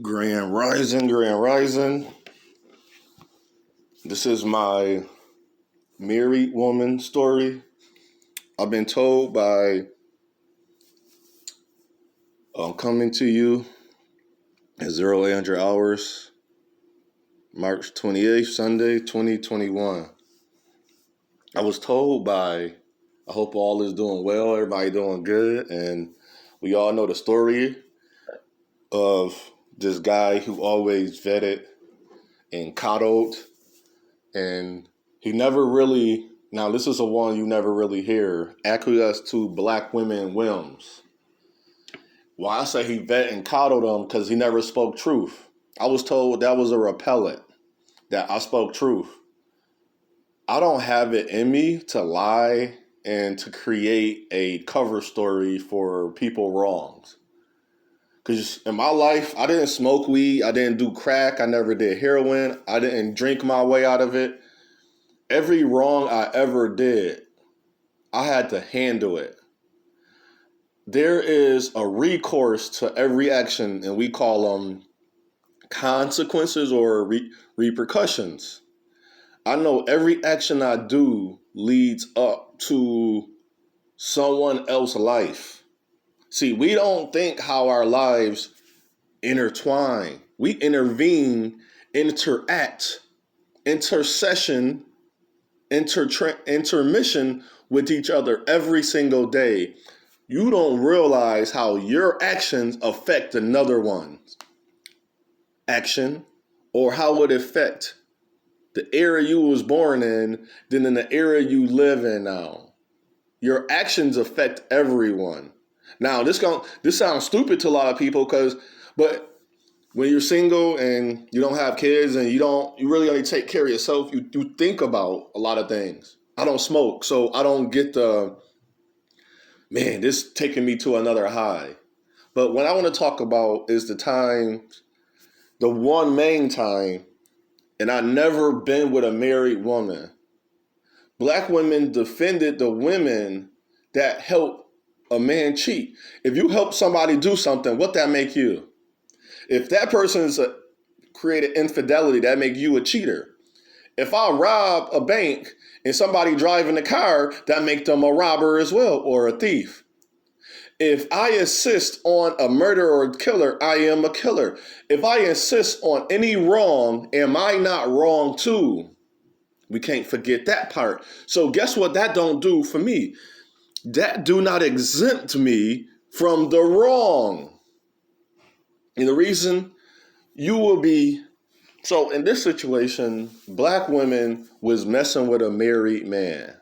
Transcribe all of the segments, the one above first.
Grand Rising, Grand Rising. This is my married woman story. I've been told by coming to you at 0800 hours, March 28th, Sunday, 2021. I was told by, I hope all is doing well, everybody doing good, and we all know the story of this guy who always vetted and coddled, and he never really, now this is the one you never really hear, acquiesced to black women whims. Well, I say he vet and coddled them because he never spoke truth. I was told that was a repellent, that I spoke truth. I don't have it in me to lie and to create a cover story for people wrongs. Because in my life, I didn't smoke weed, I didn't do crack, I never did heroin, I didn't drink my way out of it. Every wrong I ever did, I had to handle it. There is a recourse to every action, and we call them consequences or repercussions. I know every action I do leads up to someone else's life. See, we don't think how our lives intertwine. We intervene, interact, intercession, intermission with each other every single day. You don't realize how your actions affect another one's action, or how it affect the era you was born in, then in the era you live in now. Your actions affect everyone. Now, this sounds stupid to a lot of people, but when you're single and you don't have kids and you really only take care of yourself, you think about a lot of things. I don't smoke, so I don't get this taking me to another high. But what I want to talk about is the one main time, and I never been with a married woman. Black women defended the women that help a man cheat. If you help somebody do something, what that make you? If that person's created infidelity, that make you a cheater. If I rob a bank and somebody driving the car, that make them a robber as well, or a thief. If I insist on a murder or a killer, I am a killer. If I insist on any wrong, am I not wrong too? We can't forget that part. So guess what that don't do for me? That do not exempt me from the wrong. And the reason you will be, so in this situation, black women was messing with a married man.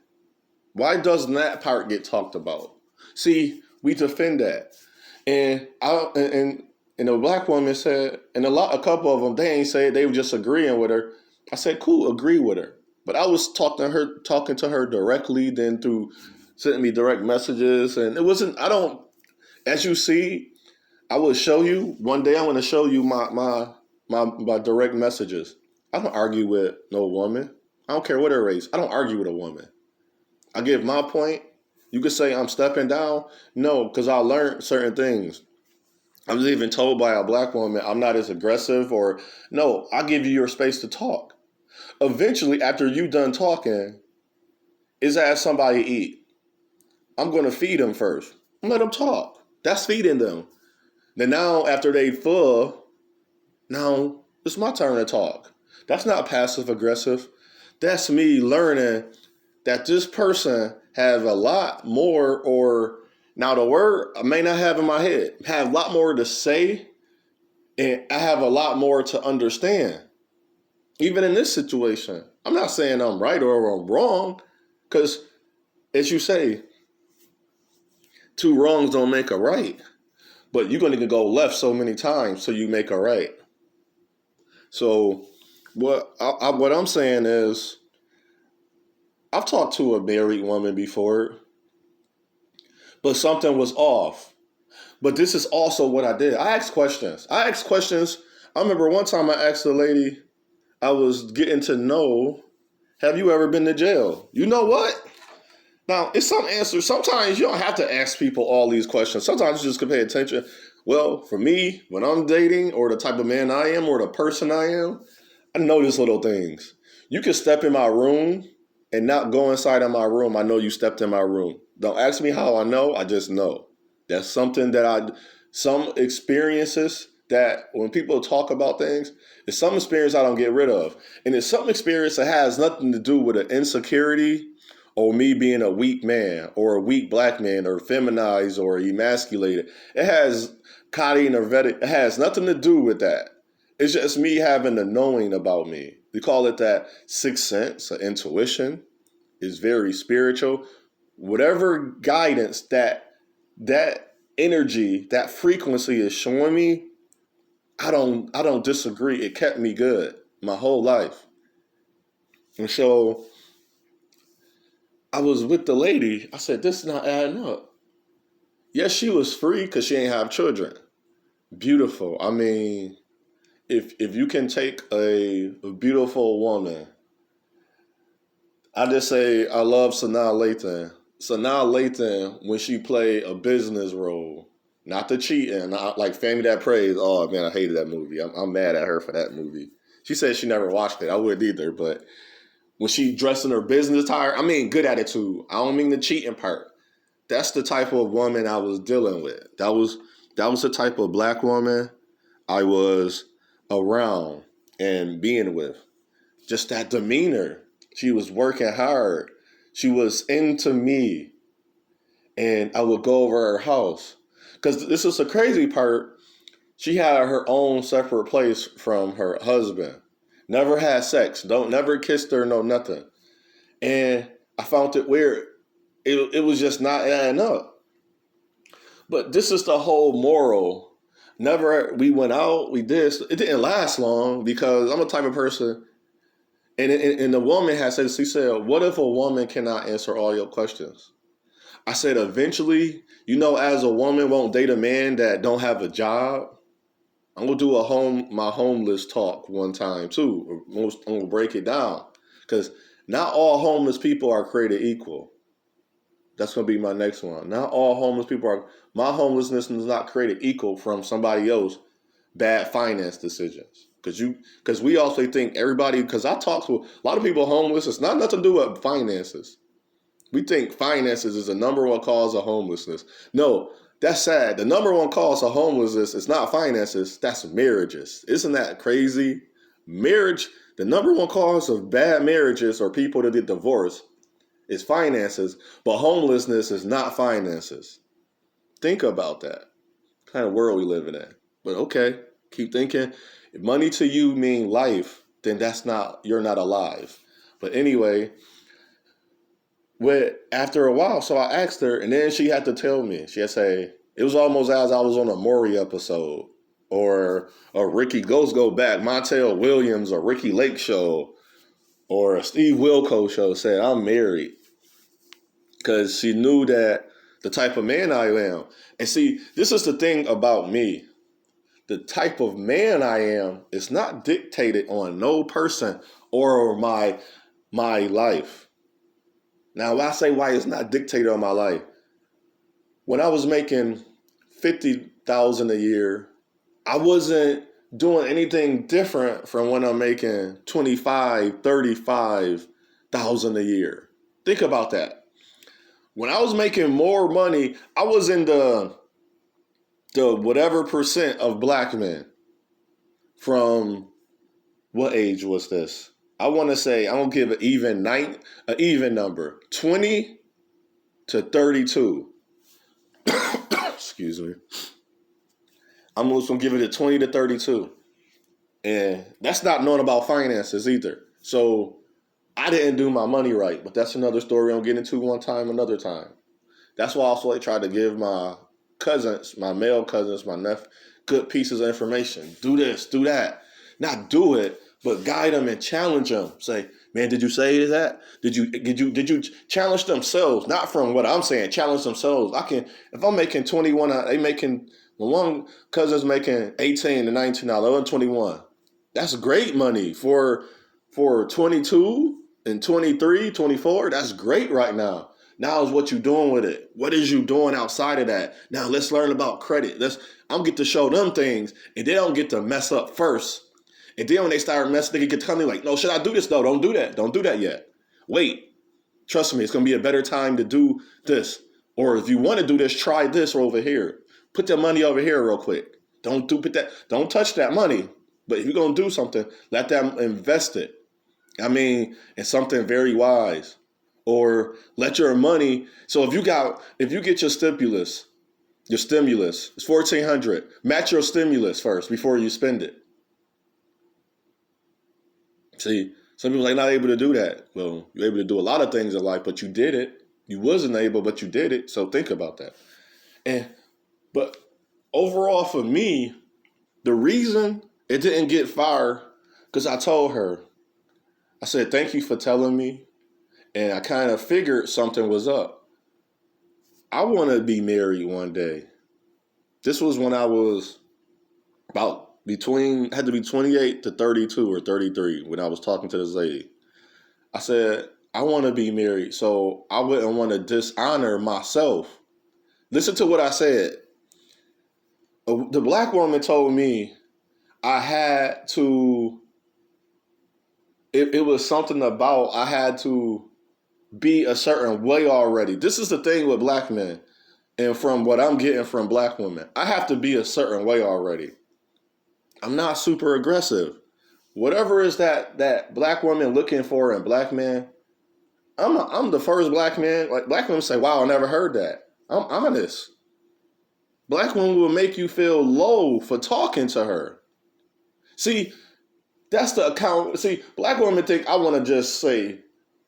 Why doesn't that part get talked about? See, we defend that. And the black woman said, and a couple of them, they ain't say it, they were just agreeing with her. I said, cool, agree with her. But I was talking to her directly, then through sending me direct messages. And it wasn't, as you see, I will show you, one day I'm going to show you my direct messages. I don't argue with no woman. I don't care what her race. I don't argue with a woman. I give my point. You could say I'm stepping down. No, because I learned certain things. I was even told by a black woman I'm not as aggressive, or no, I give you your space to talk. Eventually, after you done talking, is ask somebody to eat. I'm going to feed them first. Let them talk. That's feeding them. Then now, after they full, now it's my turn to talk. That's not passive aggressive. That's me learning that this person have a lot more, or now the word I may not have in my head, have a lot more to say, and I have a lot more to understand. Even in this situation, I'm not saying I'm right or I'm wrong, because as you say, two wrongs don't make a right. But you're going to go left so many times till you make a right. So what I'm saying is, I've talked to a married woman before, but something was off. But this is also what I did. I asked questions. I remember one time I asked a lady, I was getting to know, have you ever been to jail? You know what? Now, it's some answers. Sometimes you don't have to ask people all these questions. Sometimes you just can pay attention. Well, for me, when I'm dating or the type of man I am or the person I am, I notice little things. You can step in my room and not go inside of my room. I know you stepped in my room. Don't ask me how I know. I just know. That's something that some experiences that when people talk about things, it's some experience I don't get rid of. And it's some experience that has nothing to do with an insecurity or me being a weak man or a weak black man or feminized or emasculated. It has Kadi or Vedic. It has nothing to do with that. It's just me having a knowing about me. We call it that sixth sense, intuition. It's very spiritual. Whatever guidance that energy, that frequency is showing me, I don't disagree. It kept me good my whole life. And so I was with the lady. I said, this is not adding up. Yes, she was free because she ain't have children. Beautiful. I mean, if you can take a beautiful woman, I just say I love Sanaa Lathan. Sanaa Lathan, when she played a business role, not the cheating, not like Family That Prays. Oh man, I hated that movie. I'm mad at her for that movie. She said she never watched it. I wouldn't either. But when she dressed in her business attire, I mean, good attitude. I don't mean the cheating part. That's the type of woman I was dealing with. That was the type of black woman I was around and being with. Just that demeanor. She was working hard. She was into me. And I would go over her house. Because this is the crazy part. She had her own separate place from her husband. Never had sex. Never kissed her, no nothing. And I found it weird. It was just not adding up. But this is the whole moral. Never, we went out, we did. It didn't last long because I'm a type of person. And the woman has said, she said, what if a woman cannot answer all your questions? I said, eventually, as a woman won't date a man that don't have a job. I'm going to do my homeless talk one time too. I'm going to break it down because not all homeless people are created equal. That's going to be my next one. Not all homeless people my homelessness is not created equal from somebody else bad finance decisions. Because we also think everybody, because I talk to a lot of people homeless, it's not nothing to do with finances. We think finances is the number one cause of homelessness. No, that's sad. The number one cause of homelessness is not finances, that's marriages. Isn't that crazy? Marriage, the number one cause of bad marriages or people that get divorced is finances, but homelessness is not finances. Think about that. What kind of world we living in. But okay, keep thinking. If money to you mean life, then you're not alive. But anyway, after a while, so I asked her, and then she had to tell me. She had to say, it was almost as I was on a Maury episode, or a Ricky Ghost Go Back, Montel Williams, or Ricky Lake show, or a Steve Wilkos show. Said, I'm married. Because she knew that the type of man I am. And see, this is the thing about me. The type of man I am is not dictated on no person or my life. Now, I say why it's not dictated on my life. When I was making $50,000 a year, I wasn't doing anything different from when I'm making $25,000, $35,000 a year. Think about that. When I was making more money, I was in the whatever percent of black men. From what age was this? I want to say, I'm going to give an even number, 20 to 32. Excuse me. I'm just going to give it a 20 to 32. And that's not knowing about finances either. So I didn't do my money right, but that's another story I'll get into another time. That's why also I tried to give my cousins, my male cousins, my nephew, good pieces of information. Do this, do that. Not do it, but guide them and challenge them. Say, man, did you say that? Did you challenge themselves? Not from what I'm saying, challenge themselves. If I'm making 21, one cousin's making 18 to 19 now, the other 21. That's great money for 22 and 23, 24. That's great right now. Now is what you doing with it. What is you doing outside of that? Now let's learn about credit. I'm get to show them things, and they don't get to mess up first. And then when they start messing, they get to come in like, no, should I do this? No, don't do that. Don't do that yet. Wait. Trust me, it's going to be a better time to do this. Or if you want to do this, try this over here. Put that money over here real quick. Don't touch that money. But if you're going to do something, let them invest it. I mean, in something very wise. Or let your money. So if you get your stimulus, it's $1,400. Match your stimulus first before you spend it. See, some people are not able to do that. Well, you're able to do a lot of things in life, but you did it. You wasn't able, but you did it. So think about that. But overall for me, the reason it didn't get fired, because I told her, I said, thank you for telling me. And I kind of figured something was up. I want to be married one day. This was when I was had to be 28 to 32 or 33 when I was talking to this lady. I said, I want to be married, so I wouldn't want to dishonor myself. Listen to what I said. The black woman told me I had to, it was something about I had to be a certain way already. This is the thing with black men, and from what I'm getting from black women, I have to be a certain way already. I'm not super aggressive. Whatever is that black woman looking for in black men, I'm the first black man. Like black women say, wow, I never heard that. I'm honest. Black women will make you feel low for talking to her. See, that's the account. See, black women think I want to just say,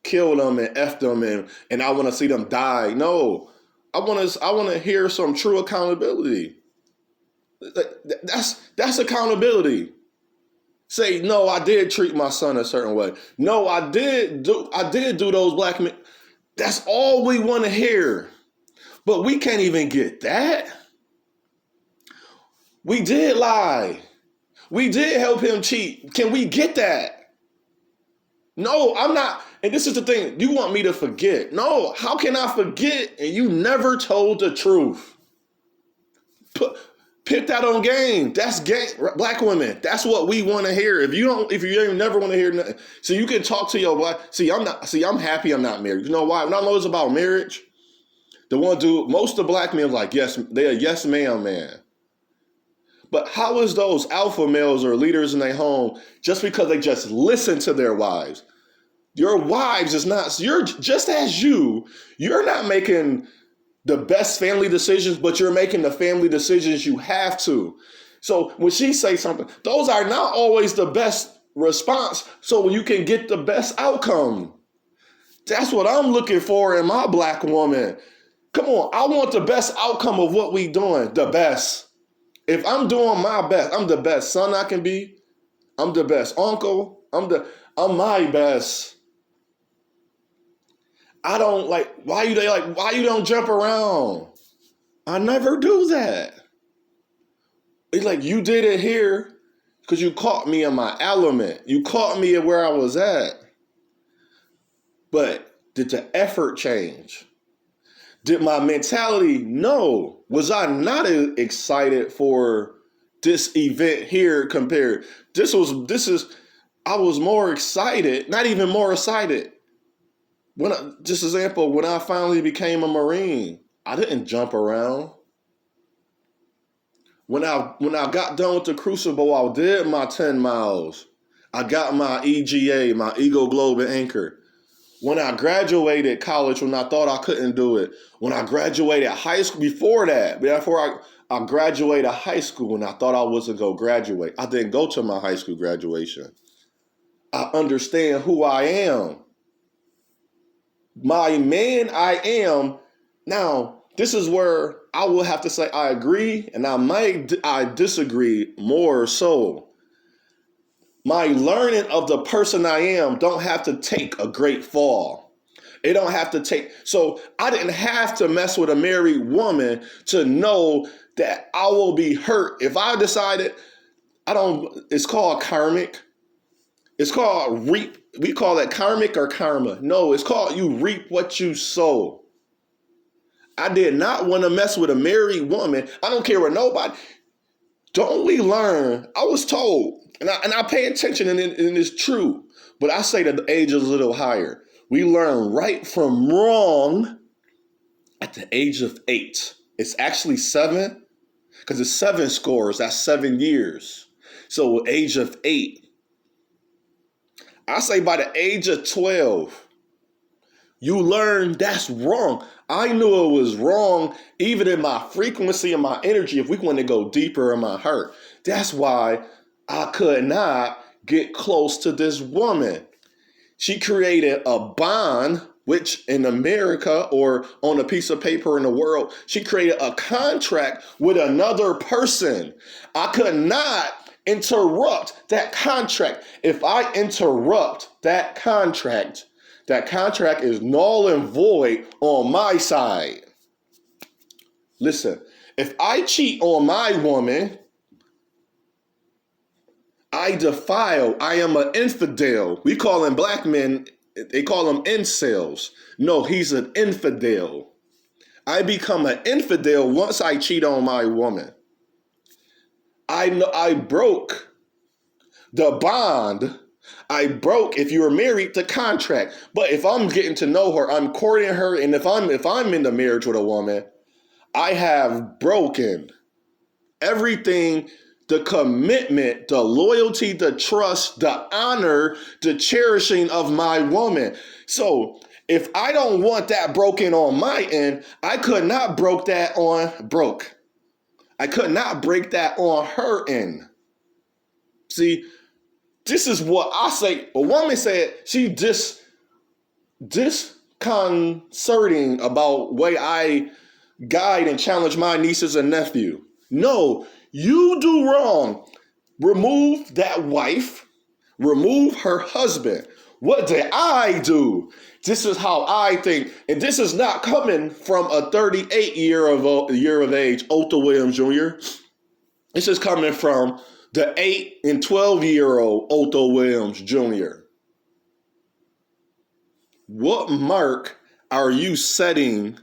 kill them and F them and I want to see them die. No, I want to hear some true accountability. That's accountability. Say, no, I did treat my son a certain way. No, I did do those black men. That's all we want to hear. But we can't even get that. We did lie. We did help him cheat. Can we get that? No, I'm not. And this is the thing. You want me to forget. No, how can I forget and you never told the truth? Put that on game. That's game. Black women. That's what we want to hear. If you never want to hear nothing, so you can talk to your black. I'm happy I'm not married. You know why? When I know it's about marriage, most of the black men are like, yes, they're a yes ma'am man. But how is those alpha males or leaders in their home just because they just listen to their wives? Your wives you're just as you're not making the best family decisions, but you're making the family decisions you have to. So when she says something, those are not always the best response so you can get the best outcome. That's what I'm looking for in my black woman. Come on, I want the best outcome of what we doing, the best. If I'm doing my best, I'm the best son I can be. I'm the best uncle. I'm my best. I don't why you don't jump around? I never do that. It's like you did it here because you caught me in my element. You caught me at where I was at. But did the effort change? Did my mentality? No. Was I not excited for this event here compared? I was more excited, not even more excited. When I finally became a Marine, I didn't jump around. When I got done with the Crucible, I did my 10 miles. I got my EGA, my Eagle Globe and Anchor. When I graduated college, when I thought I couldn't do it. When I graduated high school, before I graduated high school and I thought I wasn't going to graduate. I didn't go to my high school graduation. I understand who I am. My man I am. Now, this is where I will have to say I agree and I disagree more so. My learning of the person I am don't have to take a great fall. It don't have to take. So I didn't have to mess with a married woman to know that I will be hurt. If I decided it's called karmic. It's called reap. We call it karmic or karma. No, it's called you reap what you sow. I did not want to mess with a married woman. I don't care what nobody. Don't we learn? I was told, and I pay attention, and it's true. But I say that the age is a little higher. We learn right from wrong at the age of 8. It's actually 7, because it's 7 scores. That's 7 years. So age of 8. I say by the age of 12, you learn that's wrong. I knew it was wrong, even in my frequency and my energy, if we want to go deeper in my heart. That's why I could not get close to this woman. She created a bond, which in America or on a piece of paper in the world, she created a contract with another person. I could not interrupt that contract. If I interrupt that contract is null and void on my side. Listen, if I cheat on my woman, I defile. I am an infidel. We call them black men, they call them incels. No, he's an infidel. I become an infidel once I cheat on my woman. I broke the bond. I broke, if you were married, the contract. But if I'm getting to know her, I'm courting her, and if I'm in the marriage with a woman, I have broken everything, the commitment, the loyalty, the trust, the honor, the cherishing of my woman. So if I don't want that broken on my end, I could not I could not break that on her end. See, this is what I say. A woman said she disconcerting about way I guide and challenge my nieces and nephew. No, you do wrong. Remove that wife. Remove her husband. What did I do? This is how I think. And this is not coming from a 38 year of age, Otho Williams Jr. This is coming from the 8 and 12-year-old Otho Williams Jr. What mark are you setting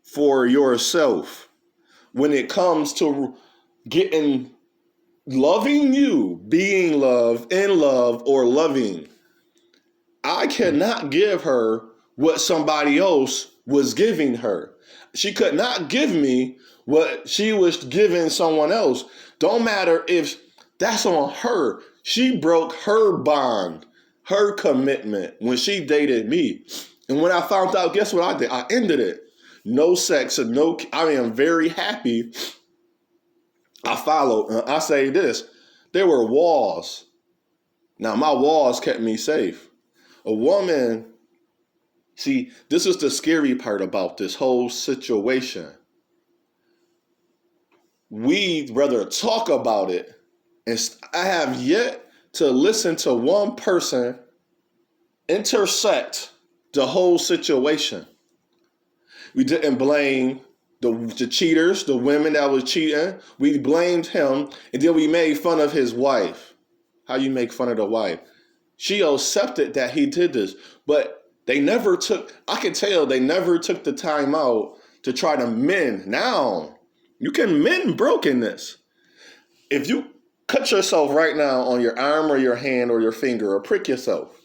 for yourself when it comes to loving you, being loved, in love, or loving? I cannot give her what somebody else was giving her. She could not give me what she was giving someone else. Don't matter if that's on her. She broke her bond, her commitment when she dated me. And when I found out, guess what I did? I ended it. No sex and no, I am very happy. I followed. I say this, there were walls. Now my walls kept me safe. A woman, see, this is the scary part about this whole situation. We'd rather talk about it, and I have yet to listen to one person intersect the whole situation. We didn't blame the cheaters, the women that was cheating. We blamed him, and then we made fun of his wife. How you make fun of the wife? She accepted that he did this, but they never took, I can tell they never took the time out to try to mend. Now, you can mend brokenness. If you cut yourself right now on your arm or your hand or your finger or prick yourself,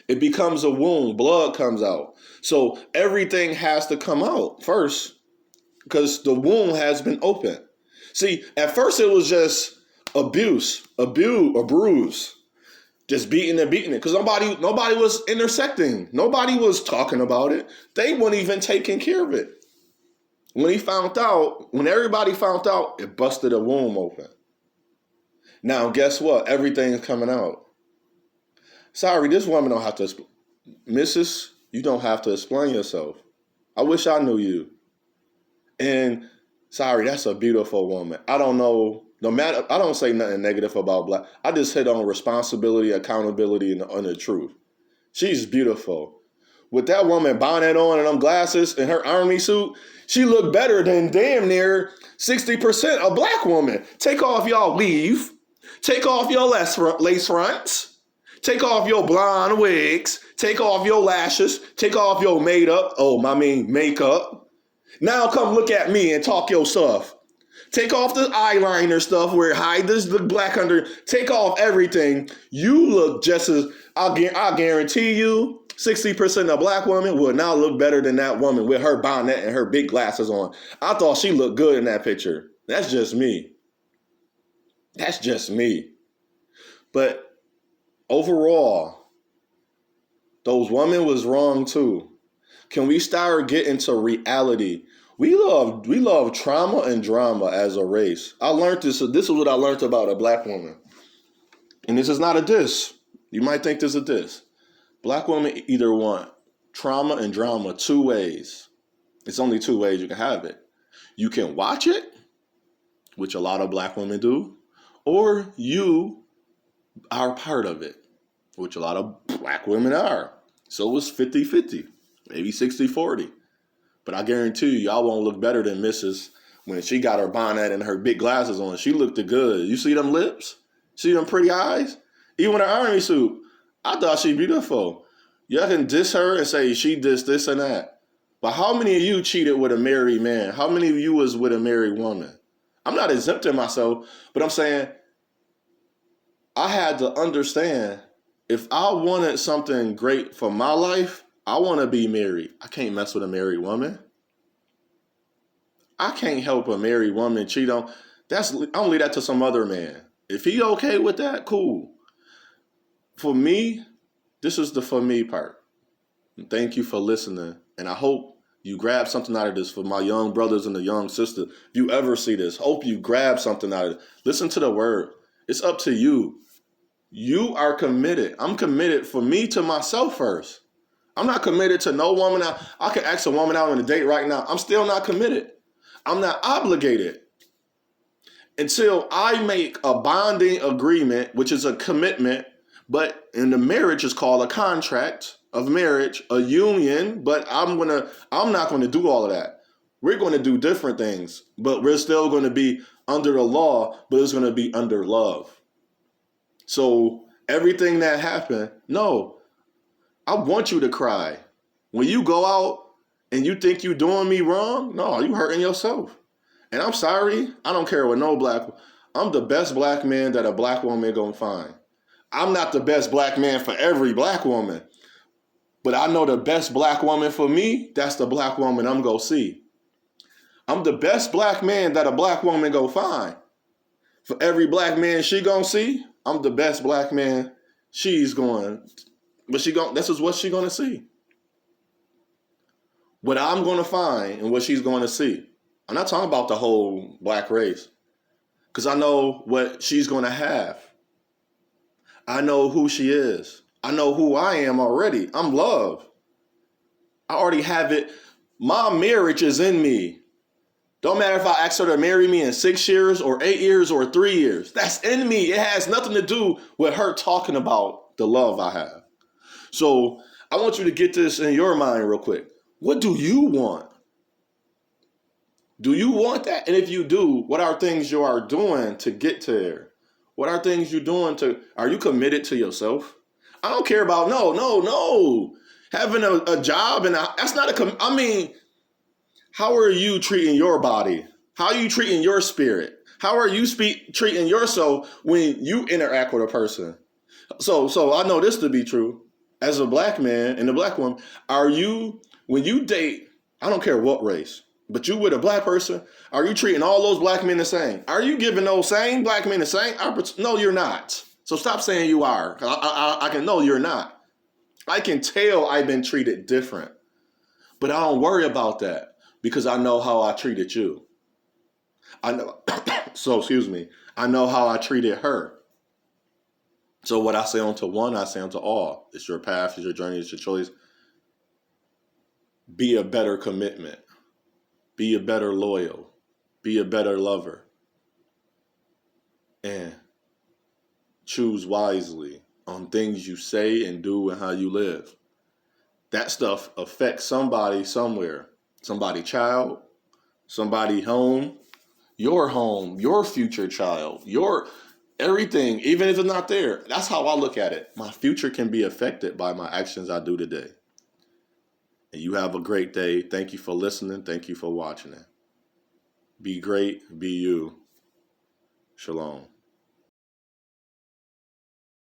it becomes a wound, blood comes out. So everything has to come out first because the wound has been opened. See, at first it was just a bruise. Just beating it, because nobody was intersecting. Nobody was talking about it. They weren't even taking care of it. When everybody found out, it busted a womb open. Now, guess what? Everything's coming out. Sorry, this woman don't have to, Mrs., you don't have to explain yourself. I wish I knew you. And sorry, that's a beautiful woman. I don't know. No matter, I don't say nothing negative about black. I just hit on responsibility, accountability, and the truth. She's beautiful. With that woman bonnet on and them glasses and her army suit, she looked better than damn near 60% of black women. Take off y'all weave. Take off your lace fronts. Take off your blonde wigs. Take off your lashes. Take off your makeup. Now come look at me and talk your stuff. Take off the eyeliner stuff where hide this the black under. Take off everything. You look just as I guarantee you, 60% of black women will now look better than that woman with her bonnet and her big glasses on. I thought she looked good in that picture. That's just me. That's just me. But overall, those women was wrong too. Can we start getting to reality? We love trauma and drama as a race. I learned this. This is what I learned about a black woman. And this is not a diss. You might think this is a diss. Black women either want trauma and drama two ways. It's only two ways you can have it. You can watch it, which a lot of black women do, or you are part of it, which a lot of black women are. So it's 50-50, maybe 60-40. But I guarantee you, y'all won't look better than Mrs. when she got her bonnet and her big glasses on. She looked good. You see them lips? See them pretty eyes? Even her army suit, I thought she beautiful. Y'all can diss her and say she dissed this and that. But how many of you cheated with a married man? How many of you was with a married woman? I'm not exempting myself, but I'm saying I had to understand if I wanted something great for my life, I want to be married. I can't mess with a married woman. I can't help a married woman cheat on. I'll leave that to some other man. If he okay with that, cool. For me, this is the for me part. Thank you for listening. And I hope you grab something out of this for my young brothers and the young sister. If you ever see this, hope you grab something out of it. Listen to the word. It's up to you. You are committed. I'm committed for me to myself first. I'm not committed to no woman. I can ask a woman out on a date right now. I'm still not committed. I'm not obligated until I make a bonding agreement, which is a commitment, but in the marriage is called a contract of marriage, a union, but I'm not going to do all of that. We're going to do different things, but we're still going to be under the law, but it's going to be under love. So everything that happened, no, I want you to cry. When you go out and you think you're doing me wrong, no, you hurting yourself. And I'm sorry, I don't care what I'm the best black man that a black woman gonna find. I'm not the best black man for every black woman, but I know the best black woman for me, that's the black woman I'm gonna see. I'm the best black man that a black woman gonna find. For every black man she gonna see, I'm the best black man she's going. But this is what she's going to see. What I'm going to find and what she's going to see. I'm not talking about the whole black race. Because I know what she's going to have. I know who she is. I know who I am already. I'm love. I already have it. My marriage is in me. Don't matter if I ask her to marry me in 6 years or 8 years or 3 years. That's in me. It has nothing to do with her talking about the love I have. So I want you to get this in your mind real quick. What do you want? Do you want that? And if you do, what are things you are doing to get to there? What are things you're doing are you committed to yourself? I don't care about, no. Having a job that's not how are you treating your body? How are you treating your spirit? How are you treating yourself when you interact with a person? So I know this to be true. As a black man and a black woman, when you date, I don't care what race, but you with a black person, are you treating all those black men the same? Are you giving those same black men the same opportunity? No, you're not. So stop saying you are. I can know you're not. I can tell I've been treated different, but I don't worry about that because I know how I treated you. I know. I know how I treated her. So what I say unto one, I say unto all. It's your path, it's your journey, it's your choice. Be a better commitment. Be a better loyal. Be a better lover. And choose wisely on things you say and do and how you live. That stuff affects somebody somewhere. Somebody child, somebody home, your future child, your everything, even if it's not there. That's how I look at it. My future can be affected by my actions I do today. And you have a great day. Thank you for listening. Thank you for watching it. Be great. Be you. Shalom.